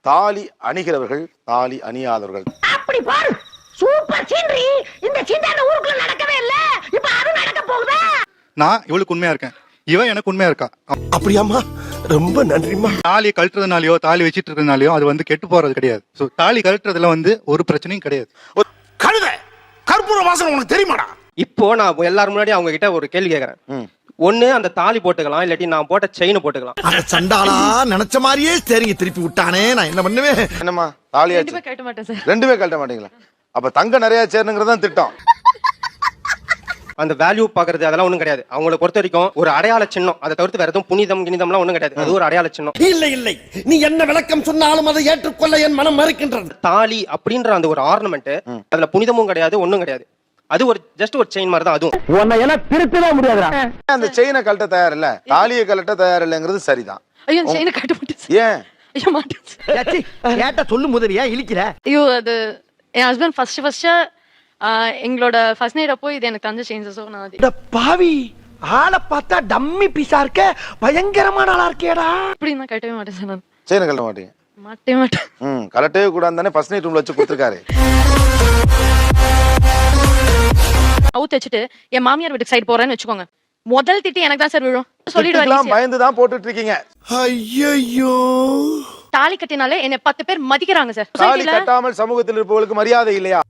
தாலி அணிகிறவர்கள், தாலி அணியாதவர்கள். அப்படி பாரு, சூப்பர் சீனரி. இந்த சீனரி ஊருக்குள்ள நடக்கவே இல்ல, இப்ப அது நடக்க போகுதா? நான் இவளுக்கு உண்மையா இருக்கேன், இவன் எனக்கு உண்மையா இருக்கா. அப்படியாம்மா, ரொம்ப நன்றிமா. தாலி கழட்டுறதுனாலயோ தாலி வச்சிட்டு இருக்கிறதுனாலயோ அது வந்து கெட்டு போறது கிடையாது. சோ தாலி கழட்டுறதுல வந்து ஒரு பிரச்சனையும் கிடையாது. கழுத கற்பூர வாசனை உனக்கு தெரியுமாடா? இப்போ நான் எல்லாரும் முன்னாடி அவங்க கிட்ட ஒரு கேள்வி கேட்கறேன். ஒண்ணு அந்த தாலி போட்டுக்கலாம், இல்லாட்டி நான் போட்ட செயின் போட்டுக்கலாம். அந்த சண்டாளா நினைச்ச மாதிரியே சரிங்க திருப்பி விட்டானே, நான் என்ன பண்ணுவேன்? என்னம்மா தாலியாச்சு? கட்ட மாட்டேன் சார். ரெண்டுமே கழட்ட மாட்டீங்களா? அப்ப தங்க நிறைய சேரணுங்கிறது தான் திட்டம். அந்த வேல்யூ பாக்குறது அதெல்லாம் ஒண்ணும் கிடையாது. அவங்களை பொறுத்த வரைக்கும் ஒரு அடையாள சின்னம், அதை தவிர்த்து வேற எதுவும் புனிதம் கிணிதம்லாம் ஒண்ணும் கிடையாது. அது ஒரு அடையாள சின்னம். இல்லை இல்லை, நீ என்ன விளக்கம் சொன்னாலும் அதை ஏற்றுக்கொள்ள என் மனம் மறுக்கின்றது. தாலி அப்படின்ற அந்த ஒரு ஆர்னமெண்ட், அதுல புனிதமும் கிடையாது, ஒண்ணும் கிடையாது. அது ஒரு ஜஸ்ட் ஒரு செயின் மாதிரி தான். அதுவும் உன்னை எல்லாம் திருத்தவே முடியாதுடா. அந்த செயினை கழட்ட தயார் இல்ல, தாலியை கழட்ட தயார் இல்லங்கிறது சரிதான். ஐயோ செயினை கட்ட மாட்டேன் சார். ஏன்? ஐயோ மாட்டேன். கேட்ட சொல்லு முதலியா இழிக்கிற. ஐயோ அது என் ஹஸ்பண்ட் ஃபர்ஸ்ட் எங்களோட ஃபர்ஸ்ட் நைட் அப்போ இது எனக்கு தந்த செயின்ஸ். ஸோ நான் அது பாவி ஆளை பார்த்தா டம்மி பீஸா இருக்க, பயங்கரமான ஆளா இருக்கேடா. இப்படி நான் கட்டவே மாட்டேன் சார். நான் செயினை கழட்ட மாட்டீங்க? மாட்டேன். கழட்டவே கூடாது தானே ஃபர்ஸ்ட் நைட் ரூம்ல வச்சு கொடுத்துருக்காரு. அவுத்து வச்சுட்டு என் மாமியார் வீட்டுக்கு சைடு போறேன்னு வச்சுக்கோங்க, முதல் திட்டி எனக்கு தான் சார் விழும். சொல்லிடுவாங்க, பயந்து தான் போட்டுட்டு இருக்கீங்க. ஐயோ, தாலி கட்டினாலே என்ன 10 பேர் மதிக்கிறாங்க சார். தாலி கட்டாமல் சமூகத்தில் இருப்பவர்களுக்கு மரியாதை இல்லையா?